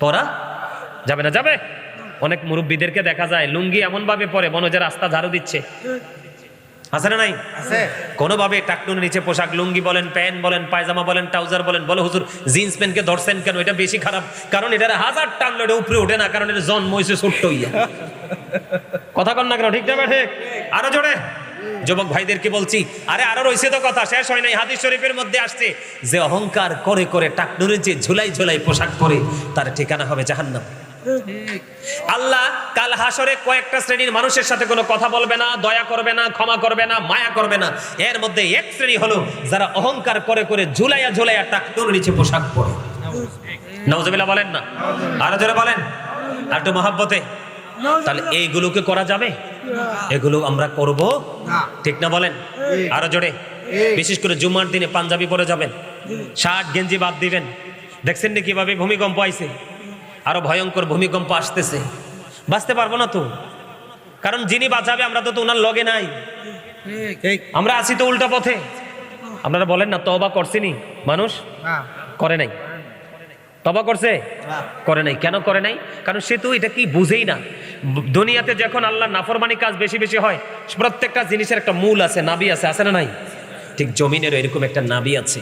পরা যাবে না। যাবে। অনেক মুরব্বীদেরকে দেখা যায় লুঙ্গি এমন ভাবে পরে মনে হয় রাস্তা ঝাড়ু দিচ্ছে। আছে না নাই? আছে। কোনোভাবে টাকনুর নিচে পোশাক, লুঙ্গি বলেন, প্যান্ট বলেন, পায়জামা বলেন, ট্রাউজার বলেন, বলে হুজুর জিন্স প্যান্টকে ধরছেন কেন? এটা বেশি খারাপ, কারণ এটার হাজার টানলে এটা উপরে ওঠে না, কারণ এটা জন্ম হয়েছে ছোট্ট হইয়া। কথা কন না কেন? ঠিক না ঠিক? আরো জোরে যুবক ভাইদেরকে বলছি, আরে আরো রয়েছে তো, কথা শেষ হয় নাই। হাদিস শরীফের মধ্যে আসছে যে অহংকার করে করে টাকনুরে যে ঝুলাই ঝুলাই পোশাক পরে, তার ঠিকানা হবে জাহান্নাম। আল্লাহ কাল হাসরে কয়েকটা শ্রেণীর মানুষের সাথে কোনো কথা বলবে না, দয়া করবে না, ক্ষমা করবে না, মায়া করবে না। এর মধ্যে এক শ্রেণী হলো যারা অহংকার করে করে ঝুলাইয়া ঝুলাইয়া টাকনুর নিচে পোশাক পরে। নাউজুবিল্লাহ বলেন না, আরো জোরে বলেন, আর একটু মহব্বতে। তাহলে এইগুলোকে করা যাবে? এগুলো আমরা করব ঠিক না বলেন? আরো জোরে। বিশেষ করে জুম্মার দিনে পাঞ্জাবি পরে যাবেন, শার্ট গেঞ্জি বাদ দিবেন। দেখছেন না কিভাবে ভূমিকম্প আইছে, আরো ভয়ঙ্কর ভূমিকম্প আসতেছে। বাঁচতে পারবো না তো, কারণ যিনি বাঁচাবে আমরা তো ওনার লগে নাই, আমরা আছি তো উল্টা পথে। আপনারা বলেন না তওবা করছিনি? মানুষ করে নাই। তওবা করছে? করে নাই। কেন করে নাই? কারণ সে তো এটা কি বুঝেই না। দুনিয়াতে যখন আল্লাহ নাফরমানি কাজ বেশি বেশি হয়, প্রত্যেকটা জিনিসের একটা মূল আছে, নাবি আছে, আছে না নাই? ঠিক জমিনেরও এরকম একটা নাবি আছে।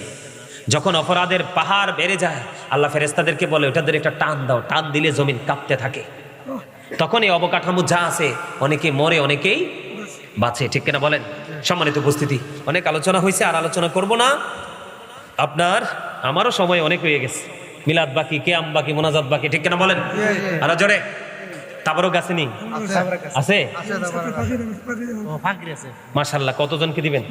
যখন অপরাধের পাহাড় বেড়ে যায়, আল্লাহ ফেরেশতাদেরকে বলে ওটাদের একটা টান দাও, টান দিলে জমিন কাঁপতে থাকে। তখন এই অবকাঠামো যা আছে, অনেকে মরে অনেকেই বাঁচে, ঠিক কিনা বলেন? সম্মানিত উপস্থিতি, অনেক আলোচনা হয়েছে, আর আলোচনা করব না। আপনার আমারও সময় অনেক হয়ে গেছে। মিলাদ বাকি, কিয়াম বাকি, মোনাজাত বাকি, ঠিক কিনা বলেন? আর জোরে। তাবারক আসেনি? আছে? মাশাআল্লাহ। কতজনকে দিবেন?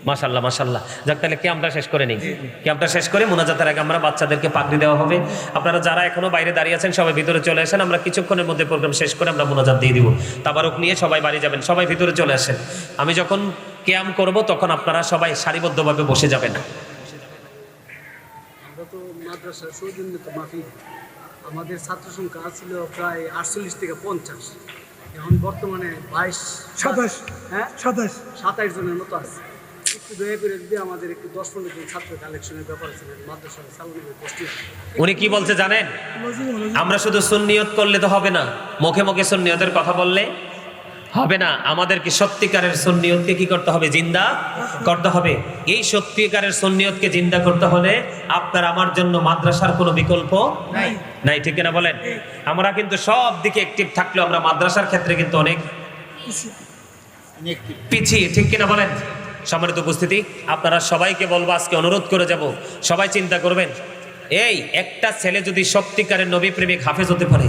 মাশাআল্লাহ মাশাআল্লাহ। যাক, তাহলে কিয়ামটা শেষ করে নেই। কিয়ামটা শেষ করে মোনাজাতের আগে আমরা বাচ্চাদেরকে পাগড়ি দেওয়া হবে। আপনারা যারা এখনো বাইরে দাঁড়িয়ে আছেন সবাই ভিতরে চলে আসেন। আমরা কিছুক্ষণের মধ্যে প্রোগ্রাম শেষ করে আমরা মোনাজাত দিয়ে দিব। তাবারক নিয়ে সবাই বাড়ি যাবেন, সবাই ভিতরে চলে আসেন। আমি যখন কিয়াম করব তখন আপনারা সবাই সারিবদ্ধভাবে বসে যাবেন। মাদ্রাসার সৌজন্যতা মাফিক আমাদের ছাত্র সংখ্যা ছিল প্রায় 48 থেকে 50। এখন বর্তমানে 27 জনের মতো আছে। একটু দয়া করে যদি আমাদের একটু 10-15 জন ছাত্র কালেকশনের ব্যাপার আছে, মাদ্রাসার চালানোর প্রস্তুতি। উনি কি বলছে জানেন? আমরা শুধু সুন্নিয়ত করলে তো হবে না, মুখে মুখে সুন্নিয়তের কথা বললে হবে না। আমাদেরকে সত্যিকারের সুন্নিয়তকে কি করতে হবে? জিন্দা করতে হবে। এই সত্যিকারের সুন্নিয়তকে জিন্দা করতে হলে আপনার আমার জন্য মাদ্রাসার কোনো বিকল্প নাই, ঠিক না বলেন? আমরা কিন্তু সব দিকে অ্যাক্টিভ থাকলেও আমরা মাদ্রাসার ক্ষেত্রে কিন্তু অনেক পিছিয়ে, ঠিক কিনা বলেন? সম্মানিত উপস্থিতি, আপনারা সবাইকে বলবো, আজকে অনুরোধ করে যাব, সবাই চিন্তা করবেন। এই একটা ছেলে যদি সত্যিকারের নবী প্রেমিক হাফেজ হতে পারে,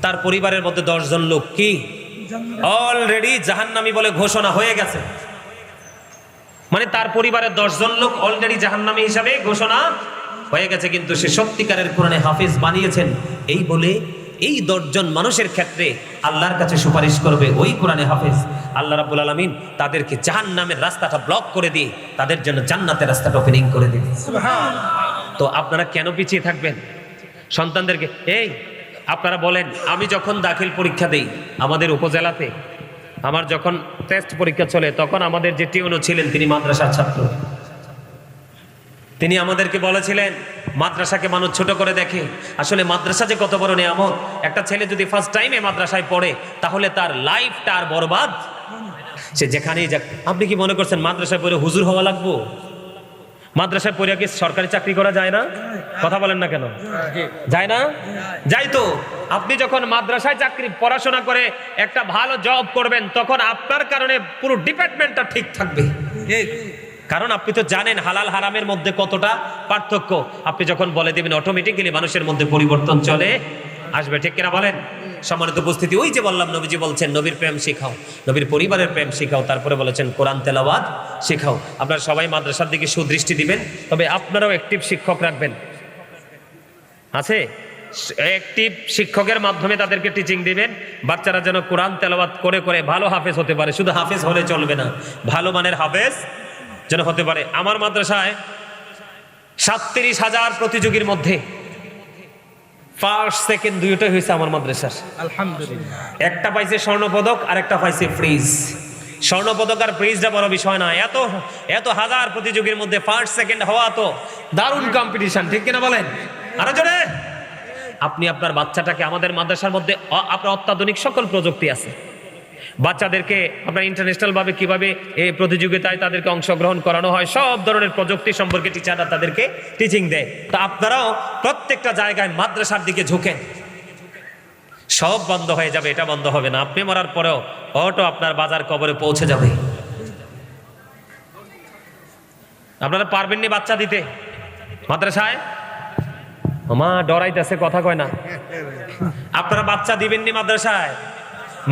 তার পরিবারের মধ্যে 10 জন লোক কি অলরেডি জাহান্নামী বলে ঘোষণা হয়ে গেছে। মানে তার পরিবারের 10 জন লোক অলরেডি জাহান্নামী হিসাবে ঘোষণা হয়ে গেছে, কিন্তু সে সত্যিকারের কোরআনে হাফেজ বানিয়েছেন। এই বলে এই 10 জন মানুষের ক্ষেত্রে আল্লাহর কাছে সুপারিশ করবে ওই কোরআনে হাফেজ। আল্লাহ রাব্বুল আলামিন তাদেরকে জাহান্নামের রাস্তাটা ব্লক করে দিয়ে তাদের জন্য জান্নাতের রাস্তাটা ওপেনিং করে দেবে। তো আপনারা কেন পিছিয়ে থাকবেন? সন্তানদেরকে এই আপনারা বলেন, আমি যখন দাখিল পরীক্ষা দেই আমাদের উপজেলাতে, আমার যখন টেস্ট পরীক্ষা চলে, তখন আমাদের যে টিউনো ছিলেন তিনি মাদ্রাসার ছাত্র। তিনি আমাদেরকে বলেছিলেন মাদ্রাসাকে মানুষ ছোট করে দেখে, আসলে মাদ্রাসা যে কত বড় নিয়ামত। একটা ছেলে যদি ফার্স্ট টাইমে মাদ্রাসায় পড়ে তাহলে তার লাইফটা আর বরবাদ, সে যেখানেই যাক। আপনি কি মনে করছেন মাদ্রাসায় পড়ে হুজুর হওয়া লাগবো? মাদ্রাসায় পড়ে কি সরকারি চাকরি করা যায় না? কথা বলেন না কেন? যায় না? যাই তো। আপনি যখন মাদ্রাসায় চাকরি পড়াশোনা করে একটা ভালো জব করবেন, তখন আপনার কারণে পুরো ডিপার্টমেন্টটা ঠিক থাকবে। কারণ আপনি তো জানেন হালাল হারামের মধ্যে কতটা পার্থক্য। আপনি যখন বলে দিবেন, অটোমেটিক্যালি মানুষের মধ্যে পরিবর্তন চলে আসবে, ঠিক কিনা বলেন? সম্মানিত উপস্থিতি, ওই যে বললাম নবীজি বলছেন নবীর প্রেম শিখাও, নবীর পরিবারের প্রেম শিখাও, তারপরে বলেছেন কোরআন তেলাওয়াত শিখাও। আপনারা সবাই মাদ্রাসার দিকে সুদৃষ্টি দিবেন, তবে আপনারাও অ্যাক্টিভ শিক্ষক রাখবেন। আছে অ্যাক্টিভ শিক্ষকের মাধ্যমে তাদেরকে টিচিং দিবেন, বাচ্চারা যেন কোরআন তেলাওয়াত করে করে ভালো হাফেজ হতে পারে। শুধু হাফেজ হলে চলবে না, ভালো মানের হাফেজ যেন হতে পারে। আমার মাদ্রাসায় 37,000 প্রতিযোগীর মধ্যে ফার্স্ট সেকেন্ড দুইটাই হয়েছে আমার মাদ্রাসার, আলহামদুলিল্লাহ। একটা পাইছে স্বর্ণপদক আর একটা পাইছে ফ্রিজ। স্বর্ণপদক আর ফ্রিজটা বড় বিষয় না, এত এত হাজার প্রতিযোগীর মধ্যে ফার্স্ট সেকেন্ড হওয়া তো দারুণ কম্পিটিশন, ঠিক কিনা বলেন? আরো জোরে। আপনি আপনার বাচ্চাটাকে, আমাদের মাদ্রাসার মধ্যে আপনার অত্যাধুনিক সকল প্রযুক্তি আছে। বাচ্চাদেরকে আপনার ইন্টারন্যাশনাল ভাবে কিভাবে এই প্রতিযোগিতায় তাদেরকে অংশগ্রহণ করানো হয়, সব ধরনের প্রযুক্তি সম্পর্কে টিচাররা তাদেরকে টিচিং দেয়। তো আপনারাও প্রত্যেকটা জায়গায় মাদ্রাসার দিকে ঝুঁকেন। সব বন্ধ হয়ে যাবে, এটা বন্ধ হবে না। আপনি মরার পরেও অটো আপনার বাজার কবরে পৌঁছে যাবে। আপনারা পারবেননি বাচ্চা দিতে মাদ্রাসায়? মা ডরাইতেছে, কথা কয় না। আপনারা বাচ্চা দিবেননি মাদ্রাসায়?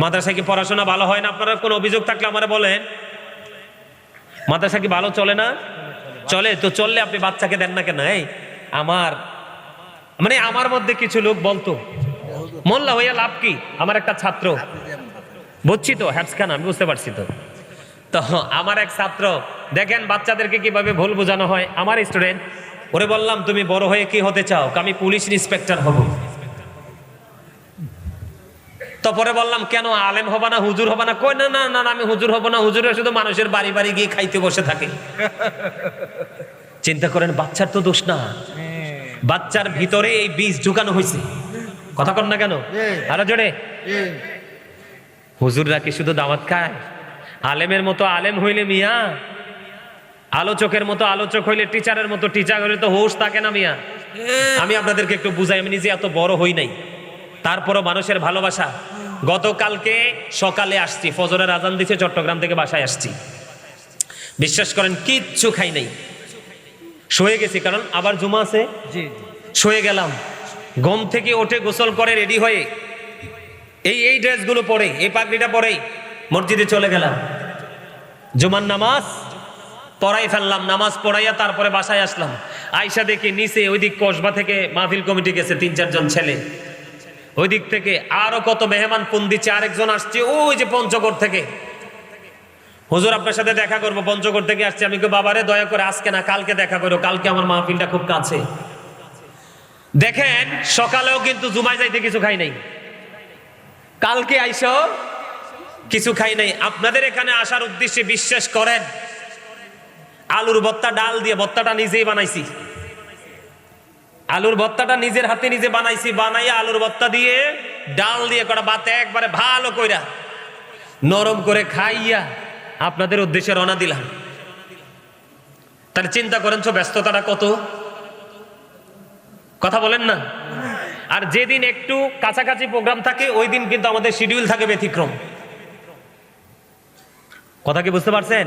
মাদ্রাসায় কি পড়াশোনা ভালো হয় না? আপনারা কোনো অভিযোগ থাকলে আমারে বলেন। মাদ্রাসা কি ভালো চলে না? চলে তো, চললে আপনি বাচ্চাকে দেন না কেন? এই আমার মধ্যে কিছু লোক বলতো মোল্লা হইয়া লাভ কি? আমার একটা ছাত্র, বুঝছি তো হ্যাপস খান, আমি বুঝতে পারছি তো। তো আমার এক ছাত্র, দেখেন বাচ্চাদেরকে কিভাবে ভুল বোঝানো হয়। আমার স্টুডেন্ট, ওরে বললাম তুমি বড় হয়ে কি হতে চাও? আমি পুলিশ ইন্সপেক্টর হব। তারপরে বললাম কেন, আলেম হবা না, হুজুর হবা না? কই না না না, আমি হুজুর হব না। হুজুরে শুধু মানুষের বাড়ি বাড়ি গিয়ে খাইতে বসে থাকে। চিন্তা করেন, বাচ্চার তো দোষ না, বাচ্চার ভিতরে এই বীজ ঢুকানো হয়েছে। কথা কন না কেন? আরো জোরে। হুজুররা কি শুধু দাওয়াত খায়? আলেমের মতো আলেম হইলে মিয়া, আলোচকের মতো আলোচক হইলে, টিচারের মতো টিচার হইলে তো হোশ থাকে না মিয়া। আমি আপনাদেরকে একটু বুঝাই, আমি নিজে এত বড় হই নাই, তারপরও মানুষের ভালোবাসা। গতকালকে সকালে আসছি, ফজরের আজান দিছে, চট্টগ্রাম থেকে বাসায় আসছি। বিশ্বাস করেন কিচ্ছু খাই নাই, শুয়ে গেছি, কারণ আবার জুমা আছে। শুয়ে গেলাম, ঘুম থেকে উঠে গোসল করে রেডি হয়ে এই ড্রেসগুলো পরে, এই পাগড়িটা পরেই মসজিদে চলে গেলাম। জুমার নামাজ পড়াই ফেললাম, নামাজ পড়াইয়া তারপরে বাসায় আসলাম। আয়সা দেখি নিচে ওই দিক কসবা থেকে মাহফিল কমিটি গেছে ৩-৪ জন ছেলে, ওই দিক থেকে আরো কত মেহমান ফোন দিচ্ছে। আরেকজন আসছে ওই যে পঞ্চগড় থেকে, হুজুর আপনার সাথে দেখা করবো, পঞ্চগড় থেকে আসছে। আমি কই বাবারে দয়া করে আজকে না কালকে দেখা করো, কালকে আমার মাহফিলটা খুব কাছে। দেখেন সকালেও কিন্তু জুমায় যাইতে কিছু খাই নাই, কালকে আইসো কিছু খাই নাই। আপনাদের এখানে আসার উদ্দেশ্যে বিশ্বাস করেন, আলুর ভর্তা ডাল দিয়ে, ভর্তাটা নিজেই বানাইছি, আলুর ভর্তাটা নিজের হাতে নিজে বানাইছি, বানাইয়া আলুর ভর্তা দিয়ে ডাল দিয়ে কটা ভাতে একবারে ভালো কইরা নরম করে খাইয়া আপনাদের উদ্দেশ্যে রওনা দিলাম। তাহলে চিন্তা করেন তো ব্যস্ততাটা কত, কথা বলেন না। আর যেদিন একটু কাছাকাছি প্রোগ্রাম থাকে ওই দিন কিন্তু আমাদের শিডিউল থাকে ব্যতিক্রম। কথা কি বুঝতে পারছেন?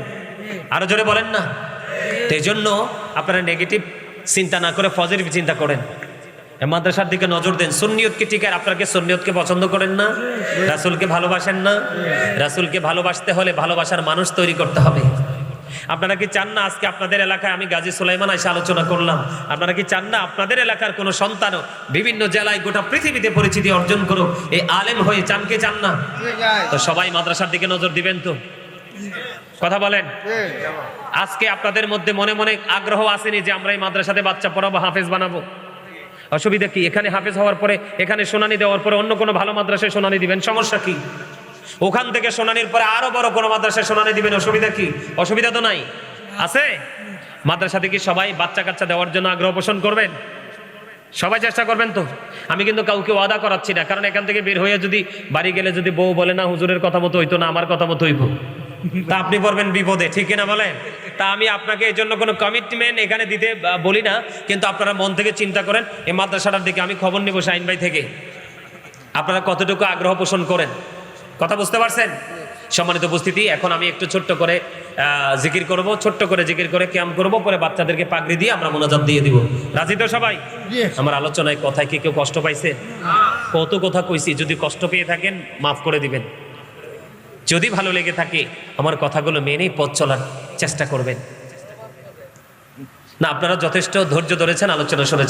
আরো জোরে বলেন না। এই জন্য আপনারা নেগেটিভ চিন্তা না করে পজিটিভ চিন্তা করেন, মাদ্রাসার দিকে নজর দেন। সুন্নিয়তকে টিকায়, আপনাকে সুন্নিয়তকে পছন্দ করেন না? রাসূলকে ভালোবাসেন না? রাসূলকে ভালোবাসতে হলে ভালোবাসার মানুষ তৈরি করতে হবে। আপনারা কি চান না আজকে আপনাদের এলাকায়, আমি গাজী সুলাইমান এসে আলোচনা করলাম, আপনারা কি চান না আপনাদের এলাকার কোনো সন্তানও বিভিন্ন জেলায় গোটা পৃথিবীতে পরিচিতি অর্জন করুক, এই আলেম হয়ে? চান কি চান না? তো সবাই মাদ্রাসার দিকে নজর দিবেন তো, কথা বলেন। আজকে আপনাদের মধ্যে মনে মনে আগ্রহ আসেনি যে আমরা এই মাদ্রাসাতে বাচ্চা পড়াবো, হাফেজ বানাবো? অসুবিধা কি? এখানে হাফেজ হওয়ার পরে, এখানে শুনানি দেওয়ার পরে অন্য কোনো ভালো মাদ্রাসায় শুনানি দিবেন, সমস্যা কি? ওখান থেকে শুনানির পরে আরো বড় কোনো মাদ্রাসায় শুনানি দিবেন, অসুবিধা কি? অসুবিধা তো নাই, আছে? মাদ্রাসাতে কি সবাই বাচ্চা কাচ্চা দেওয়ার জন্য আগ্রহ পোষণ করবেন? সবাই চেষ্টা করবেন তো? আমি কিন্তু কাউকে ওয়াদা করাচ্ছি না, কারণ এখান থেকে বের হয়ে যদি বাড়ি গেলে যদি বউ বলে না হুজুরের কথা মতো হইতো না, আমার কথা মতো হইব, তা আপনি পড়বেন বিপদে, ঠিক কিনা বলেন? তা আমি আপনাকে এই জন্য কোনো কমিটমেন্ট এখানে দিতে বলি না, কিন্তু আপনারা মন থেকে চিন্তা করেন এই মাদ্রাসাটার দিকে। আমি খবর নিব শাহিন ভাই থেকে, আপনারা কতটুকু আগ্রহ পোষণ করেন। কথা বুঝতে পারছেন? সম্মানিত উপস্থিতি, এখন আমি একটু ছোট্ট করে জিকির করব, ছোট্ট করে জিকির করে ক্যাম্প করব, পরে বাচ্চাদেরকে পাগড়ি দিয়ে আমরা মোনাজাত দিয়ে দিব। রাজি তো সবাই? আমার আলোচনায় কথায় কি কেউ কষ্ট পাইছে? কত কথা কইছি, যদি কষ্ট পেয়ে থাকেন মাফ করে দিবেন। যদি ভালো লেগে থাকে আমার কথাগুলো মেনেই পথ চলার চেষ্টা করবেন। না, আপনারা যথেষ্ট ধৈর্য ধরেছেন, আলোচনা শুনেছেন।